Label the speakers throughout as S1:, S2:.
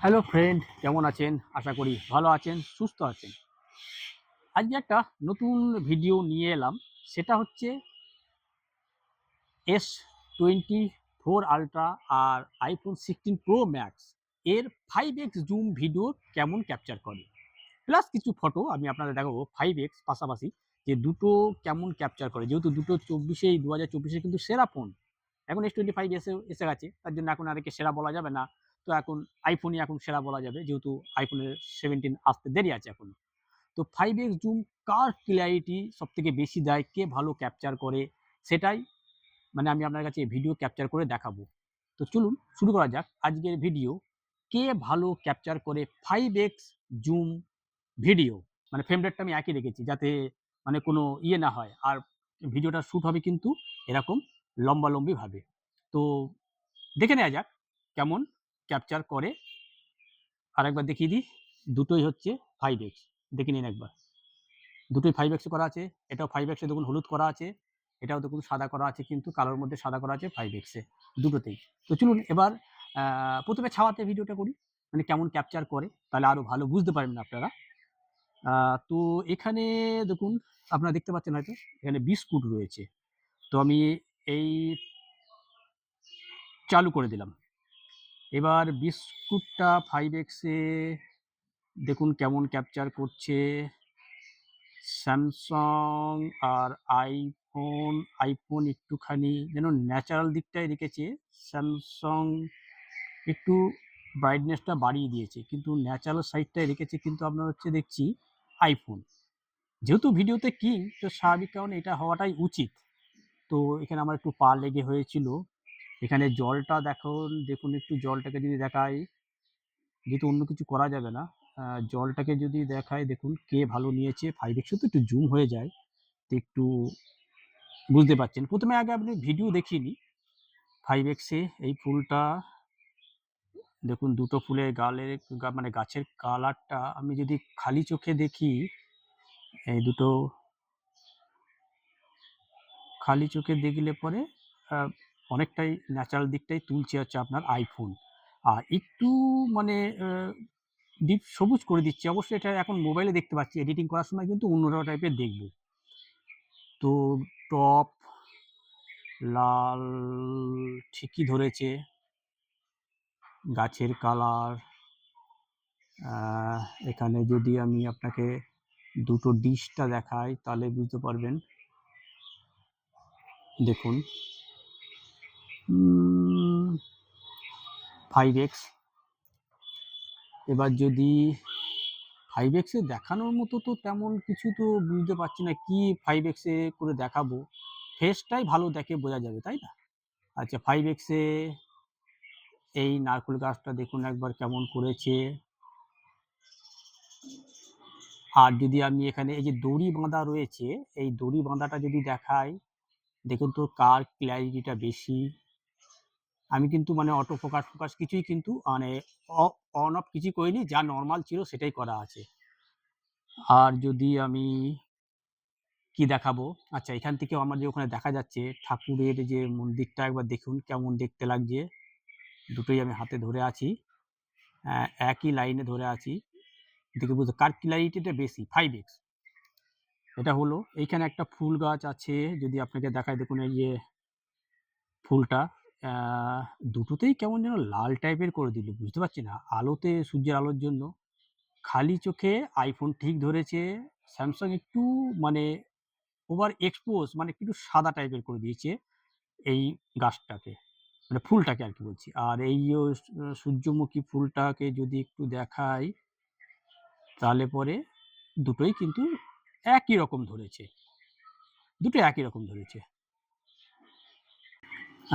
S1: Hello friend, কেমন আছেন? আশা করি ভালো আছেন, সুস্থ আছেন। আজকে একটা নতুন ভিডিও নিয়ে এলাম। সেটা হচ্ছে S24 আল্ট্রা আর iPhone 16 Pro Max এর 5x জুম ভিডিও কেমন ক্যাপচার করে। প্লাস কিছু ফটো আমি আপনাদের দেখাবো 5x পাশাপাশি যে দুটো কেমন ক্যাপচার করে। যেহেতু দুটো 2024 কিন্তু সেরা ফোন। এখন S25 এসে গেছে। তার জন্য এখন আর একে সেরা বলা যাবে না। তো এখন iPhone-ই এখন সেরা বলা যাবে। যেহেতু iPhone-এর 17 আসতে দেরি আছে এখনো। তো 5x জুম কার ক্লিয়ারিটি সবথেকে বেশি দেয়, কে ভালো ক্যাপচার করে সেটাই মানে আমি আপনার কাছে ভিডিও ক্যাপচার করে দেখাবো। তো চলুন শুরু করা যাক আজকের ভিডিও। কে ভালো ক্যাপচার করে 5x জুম ভিডিও? মানে ফ্রেম রেটটা আমি একই রেখেছি যাতে মানে কোনো ইয়ে না হয়। আর ভিডিওটা শুট হবে কিন্তু এরকম লম্বালম্বিভাবে। তো দেখে নেওয়া যাক কেমন ক্যাপচার করে। আরেকবার দেখিয়ে দিই। দুটোই হচ্ছে 5x, দেখে নিন একবার। দুটোই 5x এ করা আছে। এটাও 5x এ দেখুন হলুদ করা আছে। এটাও দেখুন সাদা করা আছে, কিন্তু কালোর মধ্যে সাদা করা আছে 5x এ, দুটোতেই। তো চলুন এবার ১ম এ ছাওয়াতে ভিডিওটা করি। মানে কেমন ক্যাপচার করে, তাহলে আরো ভালো বুঝতে পারবেন আপনারা। আ তো এখানে দেখুন, আপনারা দেখতে পাচ্ছেন হয়তো এখানে বিস্কুট রয়েছে। তো আমি এই চালু করে দিলাম। এবার বিস্কুটটা 5x এ দেখুন কেমন ক্যাপচার করছে। স্যামসাং আর আইফোন একটুখানি যেন ন্যাচারাল দিকটাই রেখেছে। স্যামসাং একটু ব্রাইটনেসটা বাড়িয়ে দিয়েছে, কিন্তু ন্যাচারাল সাইডটাই রেখেছে কিন্তু আপনার হচ্ছে দেখছি আইফোন। যেহেতু ভিডিওতে কিং, তো স্বাভাবিক কারণে এটা হওয়াটাই উচিত। তো এখানে আমার একটু পা লেগে হয়েছিল। এখানে জলটা দেখুন একটু জলটাকে যদি দেখাই, যেহেতু অন্য কিছু করা যাবে না। জলটাকে যদি দেখাই, দেখুন কে ভালো নিয়েছে। 5x তো একটু জুম হয়ে যায়, তো একটু বুঝতে পারছেন। ১ম এ আগে আপনি ভিডিও দেখিয়ে নিই। 5x এ এই ফুলটা দেখুন, দুটো ফুলের মানে গাছের কালারটা আমি যদি খালি চোখে দেখি, এই দুটো খালি চোখে দেখলে পরে আ অনেকটাই ন্যাচারাল দিকটাই তুলছে হচ্ছে আপনার আইফোন। আর একটু মানে ডিপ সবুজ করে দিচ্ছে। অবশ্যই এটা এখন মোবাইলে দেখতে পাচ্ছি। এডিটিং করার সময় কিন্তু অন্য টাইপের দেখব। তো টপ লাল ঠিকই ধরেছে। গাছের কালার, আ এখানে যদি আমি আপনাকে দুটো ডিশটা দেখাই তাহলে বুঝতে পারবেন। দেখুন, উম 5x। এবার যদি 5x এ দেখানোর মতো তো তেমন কিছু তো বুঝতে পারছি না কি 5x এ করে দেখাবো। ফেসটাই ভালো দেখে বোঝা যাবে, তাই না? আচ্ছা, 5x এ এই নারকেল গাছটা দেখুন একবার কেমন করেছে। আর যদি আমি এখানে এই যে দড়ি বাঁধা রয়েছে, এই দড়ি বাঁধাটা যদি দেখাই, দেখুন তো কার ক্ল্যারিটিটা বেশি। আমি কিন্তু মানে অটো ফোকাস কিছুই কিন্তু মানে অ অন অফ কিছুই করিনি। যা নরমাল ছিল সেটাই করা আছে। আর যদি আমি কি দেখাবো? আচ্ছা, এখান থেকেও আমার যে ওখানে দেখা যাচ্ছে ঠাকুরের যে মন্দিরটা, একবার দেখুন কেমন দেখতে লাগছে। দুটোই আমি হাতে ধরে আছি। একই লাইনে ধরে আছি। দেখে বুঝতে কার ক্ল্যারিটিটা বেশি 5x। এটা হলো, এইখানে একটা ফুল গাছ আছে। যদি আপনাকে দেখাই, দেখুন এই যে ফুলটা, আ দুটোতেই কেমন যেন লাল টাইপের করে দিল। বুঝতে পারছি না। আলোতে, সূর্যের আলোর জন্য খালি চোখে আইফোন ঠিক ধরেছে। স্যামসাং একটু মানে ওভার এক্সপোজ মানে একটু সাদা টাইপের করে দিয়েছে এই গাছটাকে। মানে ফুলটাকে আরকি বলছি। আর এই সূর্যমুখী ফুলটাকে যদি একটু দেখাই, তাহলে পরে দুটোই কিন্তু একই রকম ধরেছে। দুটোই একই রকম ধরেছে।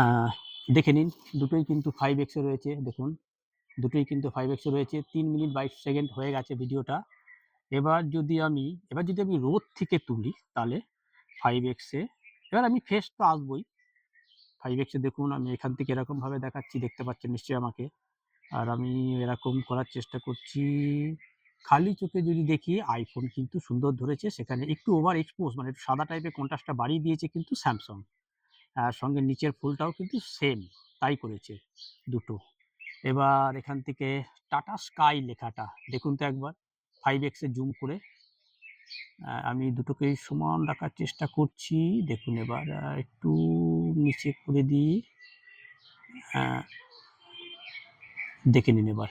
S1: আ দেখে নিন, দুটোই কিন্তু 5x এ রয়েছে দেখুন। দুটোই কিন্তু 5x এ রয়েছে। ৩ মিনিট ২২ সেকেন্ড হয়ে গেছে ভিডিওটা। এবার যদি আমি রোদ থেকে তুলি তাহলে 5x এ, এবার আমি ফেস তো আসবই। 5x এ দেখুন আমি এখান থেকে এরকমভাবে দেখাচ্ছি, দেখতে পাচ্ছেন নিশ্চয়ই আমাকে। আর আমি এরকম করার চেষ্টা করছি। খালি চোখে যদি দেখি, iPhone কিন্তু সুন্দর ধরেছে। সেখানে একটু ওভার এক্সপোজ মানে একটু সাদা টাইপের কন্ট্রাস্টটা বাড়িয়ে দিয়েছে কিন্তু Samsung। সঙ্গে নিচের ফুলটাও কিন্তু সেম তাই করেছে দুটো। এবার এখান থেকে টাটা স্কাই লেখাটা দেখুন তো একবার 5x এ জুম করে। আমি দুটোকেই সমান রাখার চেষ্টা করছি। দেখুন এবার একটু নিচে করে দিই। দেখে নিন এবার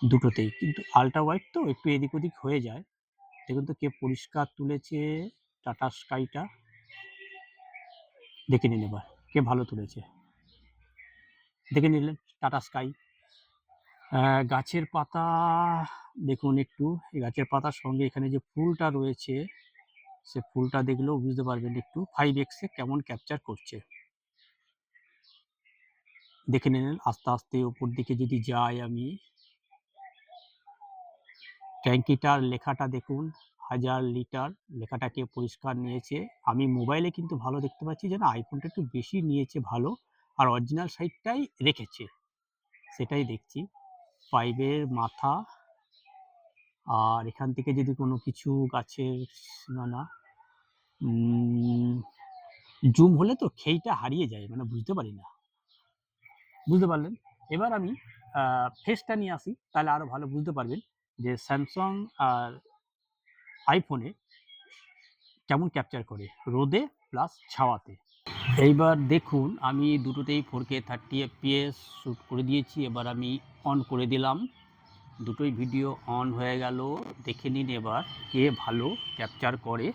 S1: দুটোতেই, কিন্তু আল্ট্রা ওয়াইড তো একটু এদিক ওদিক হয়ে যায়। দেখুন তো কে পরিষ্কার তুলেছে টাটা স্কাইটা। দেখে নিন এবার কে ভালো তুলেছে, দেখে নিলেন টাটা স্কাই। গাছের পাতা দেখুন একটু, এই গাছের পাতার সঙ্গে এখানে যে ফুলটা রয়েছে সে ফুলটা দেখলেও বুঝতে পারবেন একটু 5x এ কেমন ক্যাপচার করছে। দেখে নিলেন আস্তে আস্তে উপর দিকে যদি যাই আমি, ট্যাঙ্কিটার লেখাটা দেখুন 1000 লিটার, লেখাটাকে পরিষ্কার নিয়েছে। আমি মোবাইলে কিন্তু ভালো দেখতে পাচ্ছি যেন আইফোনটা একটু বেশি নিয়েছে ভালো, আর অরিজিনাল সাইডটাই রেখেছে, সেটাই দেখছি। পাইপের মাথা, আর এখান থেকে যদি কোনো কিছু গাছের না জুম হলে তো খেইটা হারিয়ে যায়, মানে বুঝতে পারি না। বুঝতে পারলেন? এবার আমি ফেসটা নিয়ে আসি, তাহলে আরো ভালো বুঝতে পারবেন যে স্যামসাং আর আইফোনে কেমন ক্যাপচার করে রোদে প্লাস ছাওয়াতে। এইবার দেখুন আমি দুটোতেই 4K 30 fps শ্যুট করে দিয়েছি। এবার আমি অন করে দিলাম, দুটোই ভিডিও অন হয়ে গেল। দেখে নিন এবার কে ভালো ক্যাপচার করে।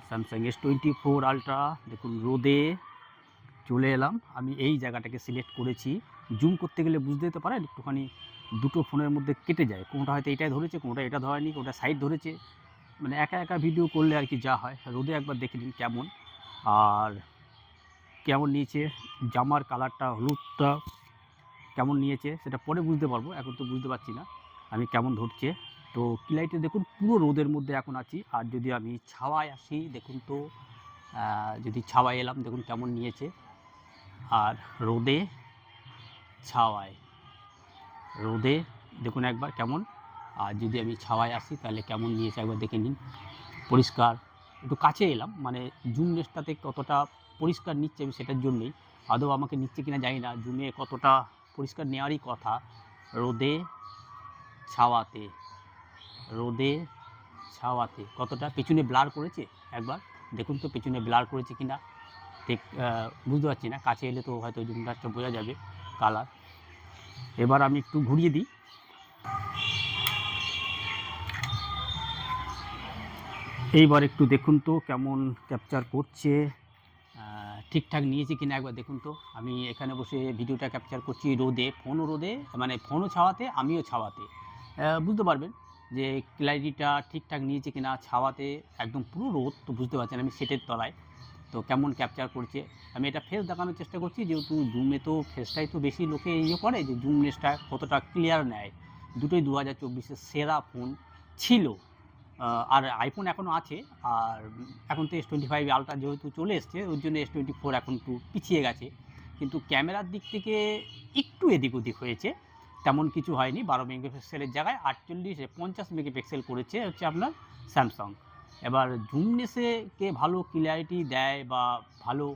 S1: স্যামসাং S24 আলট্রা দেখুন রোদে। চলে এলাম, আমি এই জায়গাটাকে সিলেক্ট করেছি। জুম করতে গেলে বুঝতে তো পারেন একটুখানি দুটো ফোনের মধ্যে কেটে যায়, কোনটা হয়তো এটাই ধরেছে, কোনটা এটা ধরেনি, কোনটা সাইড ধরেছে, মানে একা একা ভিডিও করলে আর কি যা হয়। রোদে একবার দেখে নিন কেমন, আর কেমন নিয়েছে জামার কালারটা, হলুদটা কেমন নিয়েছে সেটা পরে বুঝতে পারবো, এখন তো বুঝতে পারছি না আমি কেমন ধরছে। তো ক্লাইটে দেখুন পুরো রোদের মধ্যে এখন আছি। আর যদি আমি ছাওয়ায় আসি দেখুন তো, যদি ছাওয়ায় এলাম দেখুন কেমন নিয়েছে, আর রোদে ছাওয়ায়, রোদে দেখুন একবার কেমন, আর যদি আমি ছাওয়ায় আসি তাহলে কেমন নিয়েছে একবার দেখে নিন। পরিষ্কার, একটু কাছে এলাম, মানে জুম লেন্সটাতে কতটা পরিষ্কার নিচ্ছে আমি সেটার জন্যই, আদৌ আমাকে নিচ্ছে কিনা জানি না, জুমে কতটা পরিষ্কার নেওয়ারই কথা। রোদে ছাওয়াতে, রোদে ছাওয়াতে কতটা পেছনে ব্লার করেছে একবার দেখুন তো, পেছনে ব্লার করেছে কিনা ঠিক বুঝতে পারছি না, কাছে এলে তো হয়তো জুমটা বোঝা যাবে কালার। এবার আমি একটু ঘুরিয়ে দিই, এইবার একটু দেখুন তো কেমন ক্যাপচার করছে, ঠিকঠাক নিয়েছে কিনা একবার দেখুন তো। আমি এখানে বসে ভিডিওটা ক্যাপচার করছি রোদে, ফোনও রোদে, মানে ফোনও ছাওয়াতে আমিও ছাওয়াতে, বুঝতে পারবেন যে ক্ল্যারিটিটা ঠিকঠাক নিয়েছে কিনা। ছাওয়াতে একদম পুরো রোদ তো বুঝতে পারছেন আমি সেটের তলায়, তো কেমন ক্যাপচার করছে। আমি এটা ফেস দেখানোর চেষ্টা করছি, যেহেতু জুমে তো ফেসটাই তো বেশি লোকে ইয়ে করে, যে জুম লেন্সটা কতটা ক্লিয়ার নেয়। দুটোই 2024-এর সেরা ফোন ছিল। আর আইফোন এখনও আছে, আর এখন তো S25 আলট্রা যেহেতু চলে এসছে ওর জন্য S24 এখন একটু পিছিয়ে গেছে, কিন্তু ক্যামেরার দিক থেকে একটু এদিক ওদিক হয়েছে, তেমন কিছু হয়নি। 12 মেগাপিক্সেলের জায়গায় 50 মেগাপিক্সেল করেছে হচ্ছে আপনার স্যামসাং। এবার জুমনেসে কে ভালো ক্লিয়ারিটি দেয় বা ভালো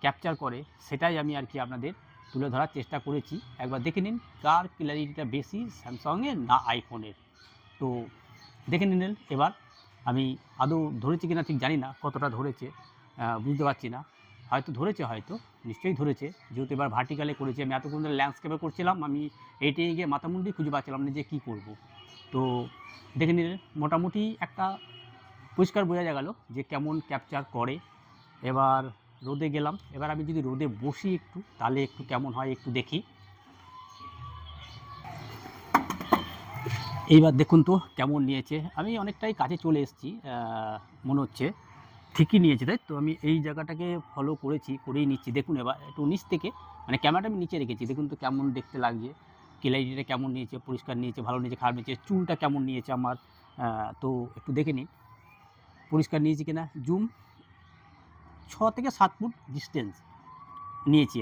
S1: ক্যাপচার করে সেটাই আমি আর কি আপনাদের তুলে ধরার চেষ্টা করেছি। একবার দেখে নিন কার ক্লিয়ারিটিটা বেশি, স্যামসাংয়ের না আইফোনের। তো দেখে নিলেন এবার আমি আদৌ ধরেছি কিনা ঠিক জানি না, কতটা ধরেছে বুঝতে পারছি না, হয়তো ধরেছে, হয়তো নিশ্চয়ই ধরেছে, যেহেতু এবার ভার্টিক্যালে করেছি। আমি এতক্ষণ ধরে ল্যান্ডস্কেপে করছিলাম, আমি এইটাই গিয়ে মাথামুন্ডি খুঁজে পাচ্ছিলাম না যে কী করব। তো দেখে নিলেন মোটামুটি একটা পরিষ্কার বোঝা গেল যে কেমন ক্যাপচার করে। এবার রোদে গেলাম, এবার আমি যদি রোদে বসি একটু তাহলে একটু কেমন হয় একটু দেখি। এইবার দেখুন তো কেমন নিয়েছে, আমি অনেকটাই কাছে চলে এসেছি, মনে হচ্ছে ঠিকই নিয়েছে, তাই তো। আমি এই জায়গাটাকে ফলো করেই নিচ্ছি। দেখুন এবার একটু নিচ থেকে, মানে ক্যামেরাটা আমি নিচে রেখেছি, দেখুন তো কেমন দেখতে লাগছে, ক্ল্যারিটিটা কেমন নিয়েছে, পরিষ্কার নিয়েছে, ভালো নিয়েছে, খারাপ নিয়েছে, চুলটা কেমন নিয়েছে আমার, তো একটু দেখে নিন পরিষ্কার নিয়েছি কিনা। জুম 6 থেকে 7 ফুট ডিস্টেন্স নিয়েছি।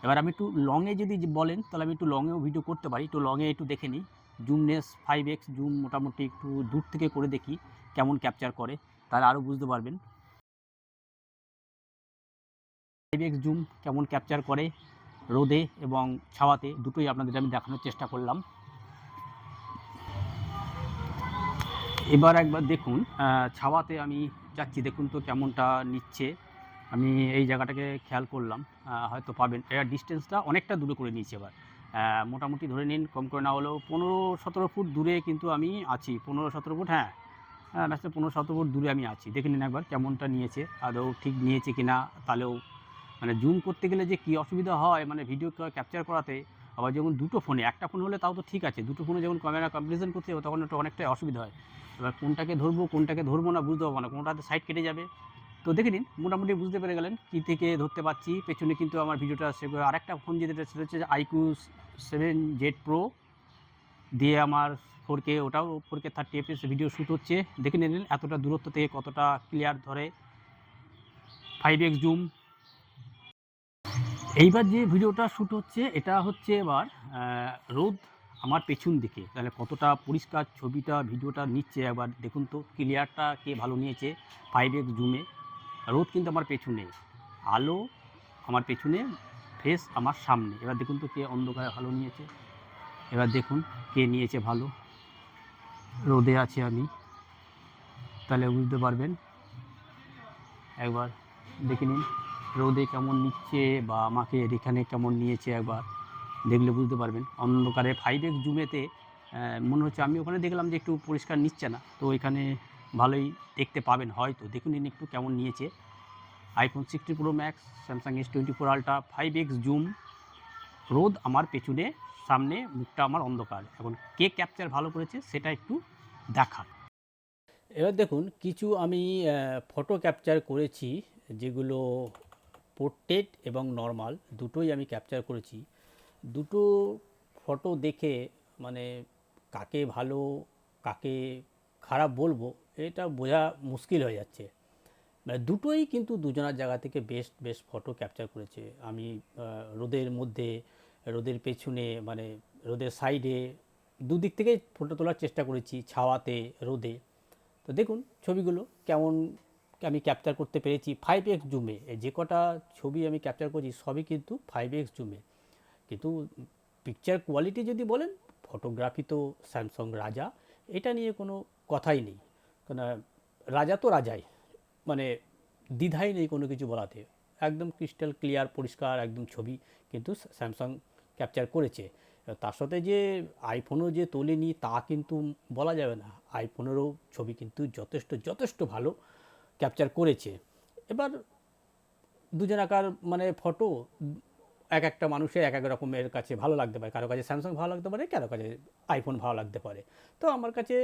S1: এবার আমি একটু লংয়ে যদি বলেন তাহলে আমি একটু লংয়েও ভিডিও করতে পারি, একটু লংয়ে একটু দেখে নিই। জুমনেস 5x জুম মোটামুটি একটু দূর থেকে করে দেখি কেমন ক্যাপচার করে, তাহলে আরও বুঝতে পারবেন 5x জুম কেমন ক্যাপচার করে। রোদে এবং ছাওয়াতে দুটোই আপনাদের আমি দেখানোর চেষ্টা করলাম। এবার একবার দেখুন ছাওয়াতে আমি যাচ্ছি, দেখুন তো কেমনটা নিচ্ছে। আমি এই জায়গাটাকে খেয়াল করলাম, হয়তো পাবেন এর ডিস্টেন্সটা অনেকটা দূরে করে নিয়েছি এবার। মোটামুটি ধরে নিন কম করে না হলেও 15-17 ফুট দূরে কিন্তু আমি আছি। 15-17 ফুট, হ্যাঁ, রাস্তায় 15-17 ফুট দূরে আমি আছি। দেখে নিন একবার কেমনটা নিয়েছে, আদৌ ঠিক নিয়েছে কি না। তাহলেও মানে জুম করতে গেলে যে কী অসুবিধা হয়, মানে ভিডিও ক্যাপচার করাতে। আবার যখন দুটো ফোনে, একটা ফোন হলে তাও তো ঠিক আছে, দুটো ফোনে যখন ক্যামেরা কম্পারিজন করতে যাবো তখন একটু অনেকটাই অসুবিধা হয়। এবার কোনটাকে ধরবো কোনটাকে ধরবো না বুঝতে পারবো না, কোনোটাতে সাইড কেটে যাবে। তো দেখে নিন মোটামুটি বুঝতে পেরে গেলেন কী থেকে ধরতে পারছি। পেছনে কিন্তু আমার ভিডিওটা সেভাবে আরেকটা ফোন যেটা সেটা হচ্ছে iQOO 7Z Pro দিয়ে আমার 4K, ওটাও 4K 30 fps ভিডিও শ্যুট হচ্ছে। দেখে নিলেন এতটা দূরত্ব থেকে কতটা ক্লিয়ার ধরে 5x জুম। এইবার যে ভিডিওটা শ্যুট হচ্ছে এটা হচ্ছে এবার রোদ আমার পেছন দিকে, তাহলে কতটা পরিষ্কার ছবিটা ভিডিওটা নিচ্ছে একবার দেখুন তো। ক্লিয়ারটা কে ভালো নিয়েছে 5x জুমে। রোদ কিন্তু আমার পেছনে, আলো আমার পেছনে, ফেস আমার সামনে। এবার দেখুন তো কে অন্ধকারে ভালো নিয়েছে। এবার দেখুন কে নিয়েছে ভালো। রোদে আছি আমি, তাহলে বুঝতে পারবেন। একবার দেখে নিন রোদে কেমন নিচ্ছে বা আমাকে এখানে কেমন নিয়েছে, একবার দেখলে বুঝতে পারবেন। অন্ধকারে 5x জুমেতে মনে হচ্ছে, আমি ওখানে দেখলাম যে একটু পরিষ্কার নিচ্ছে না, তো এখানে ভালোই দেখতে পাবেন হয়তো। দেখুন নিন একটু কেমন নিয়েছে। iPhone 16 Pro Max, Samsung S24 Ultra, 5x zoom, রোদ আমার পেছনে, সামনে মুখটা আমার অন্ধকার। এখন কে ক্যাপচার ভালো করেছে সেটা একটু দেখা। এবার দেখুন কিছু আমি ফটো ক্যাপচার করেছি, যেগুলো পোর্ট্রেট এবং নর্মাল দুটোই আমি ক্যাপচার করেছি। দুটো ফটো দেখে মানে কাকে ভালো কাকে খারাপ বলবো এটা বোঝা মুশকিল হয়ে যাচ্ছে। মানে দুটোই কিন্তু দুজনের জায়গা থেকে বেস্ট বেস্ট ফটো ক্যাপচার করেছে। আমি রোদের মধ্যে, রোদের পেছনে, মানে রোদের সাইডে, দুদিক থেকেই ফটো তোলার চেষ্টা করেছি, ছাওয়াতে, রোদে। তো দেখুন ছবিগুলো কেমন আমি ক্যাপচার করতে পেরেছি 5x জুমে। যে কটা ছবি আমি ক্যাপচার করছি সবই কিন্তু 5x জুমে। কিন্তু পিকচার কোয়ালিটি যদি বলেন, ফটোগ্রাফি তো স্যামসাং রাজা, এটা নিয়ে কোনো কথাই নেই। কেন, রাজা তো রাজাই, মানে দ্বিধাই নেই কোনো কিছু বলাতে। একদম ক্রিস্টাল ক্লিয়ার পরিষ্কার একদম ছবি কিন্তু স্যামসাং ক্যাপচার করেছে। তার সাথে যে আইফোনও যে তোলেনি তা কিন্তু বলা যাবে না, আইফোনেরও ছবি কিন্তু যথেষ্ট যথেষ্ট ভালো ক্যাপচার করেছে। এবার দুজনাকার মানে ফটো এক একটা মানুষের এক এক রকমের কাছে ভালো লাগতে পারে, কারো কাছে স্যামসাং ভালো লাগতে পারে, কারো কাছে আইফোন ভালো লাগতে পারে। তো আমার কাছে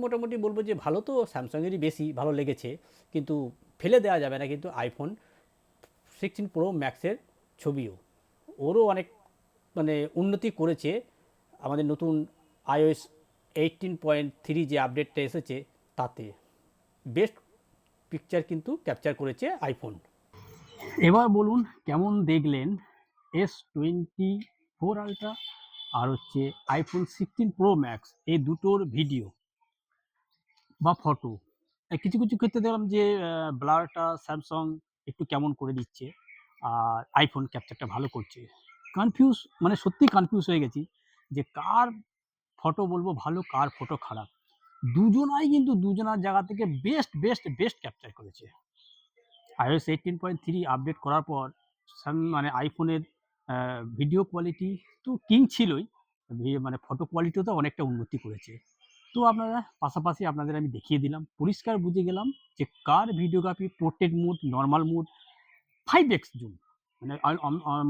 S1: মোটামুটি বলবো যে ভালো তো স্যামসাংয়েরই বেশি ভালো লেগেছে, কিন্তু ফেলে দেওয়া যাবে না কিন্তু আইফোন 16 প্রো ম্যাক্সের ছবিও। ওরও অনেক মানে উন্নতি করেছে। আমাদের নতুন iOS 18.3 যে আপডেটটা এসেছে তাতে বেস্ট পিকচার কিন্তু ক্যাপচার করেছে আইফোন। এবার বলুন কেমন দেখলেন S24 আলট্রা আর হচ্ছে iPhone 16 Pro Max এই দুটোর ভিডিও বা ফটো। কিছু কিছু ক্ষেত্রে দেখলাম যে ব্লারটা স্যামসাং একটু কেমন করে দিচ্ছে, আর আইফোন ক্যাপচারটা ভালো করছে। কনফিউজ, মানে সত্যিই কনফিউজ হয়ে গেছি যে কার ফটো বলবো ভালো, কার ফটো খারাপ। দুজনাই কিন্তু দুজনার জায়গা থেকে বেস্ট বেস্ট বেস্ট ক্যাপচার করেছে। iOS 18.3 আপডেট করার পর মানে আইফোনের ভিডিও কোয়ালিটি তো কিং ছিলই, মানে ফটো কোয়ালিটিও তো অনেকটা উন্নতি করেছে। তো আপনারা পাশাপাশি আপনাদের আমি দেখিয়ে দিলাম, পরিষ্কার বুঝে গেলাম যে car videography, portrait mode, normal mode, 5x zoom. মানে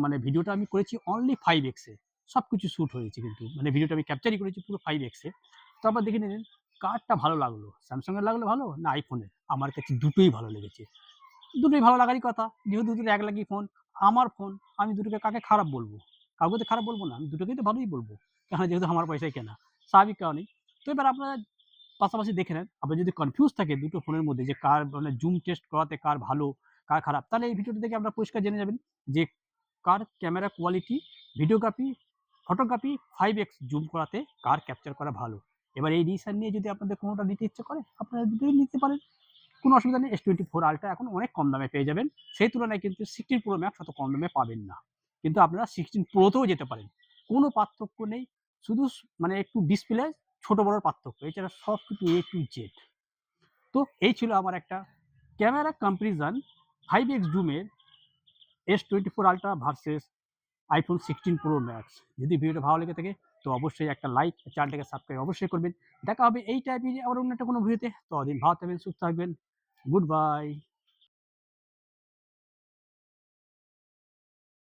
S1: মানে ভিডিওটা আমি করেছি অনলি 5x এ, সব কিছু শ্যুট হয়েছে কিন্তু মানে ভিডিওটা আমি ক্যাপচারই করেছি পুরো 5x এ। তো আবার দেখে নিলেন কারটা ভালো লাগলো, স্যামসাংয়ের লাগলো ভালো না আইফোনের। আমার কাছে দুটোই ভালো লেগেছে। দুটোই ভালো লাগারই কথা, যেহেতু দুটোর এক লাগি ফোন, আমার ফোন, আমি দুটোকে কাকে খারাপ বলবো? কাউকে তো খারাপ বলবো না, আমি দুটোকেই তো ভালোই বলবো, কারণ যেহেতু আমার পয়সায় কেনা, স্বাভাবিক কারণেই। তো এবার আপনারা পাশাপাশি দেখে নেন, আপনার যদি কনফিউজ থাকে দুটো ফোনের মধ্যে যে কার মানে জুম টেস্ট করাতে কার ভালো কার খারাপ, তাহলে এই ভিডিওটা দেখে আপনারা পরিষ্কার জেনে যাবেন যে car camera quality, videography, photography 5x zoom করাতে কার ক্যাপচার করা ভালো। এবার এই ডিসিশন নিয়ে যদি আপনাদের কোনোটা নিতে ইচ্ছে করে আপনারা দুটোই নিতে পারেন, কোনো অসুবিধা নেই। S24 আলট্রা এখন অনেক কম দামে পেয়ে যাবেন, সেই তুলনায় কিন্তু 16 প্রো ম্যাক্স অত কম দামে পাবেন না। কিন্তু আপনারা 16 প্রোতেও যেতে পারেন। কোনো পার্থক্য নেই। শুধু মানে একটু ডিসপ্লে ছোট বড়র পার্থক্য। এছাড়া সবকিছু A to Z। তো এই ছিল আমার একটা camera comparison 5x জুমের S24 ultra versus iPhone 16 Pro Max। যদি ভিডিওটা ভালো লেগে থাকে তো অবশ্যই একটা লাইক, চ্যানেলটাকে সাবস্ক্রাইব অবশ্যই করবেন। দেখা হবে এই টাইপেরই আবার অন্য একটা কোনো ভিডিওতে। ততদিন ভালো থাকবেন, সুস্থ থাকবেন। Good bye.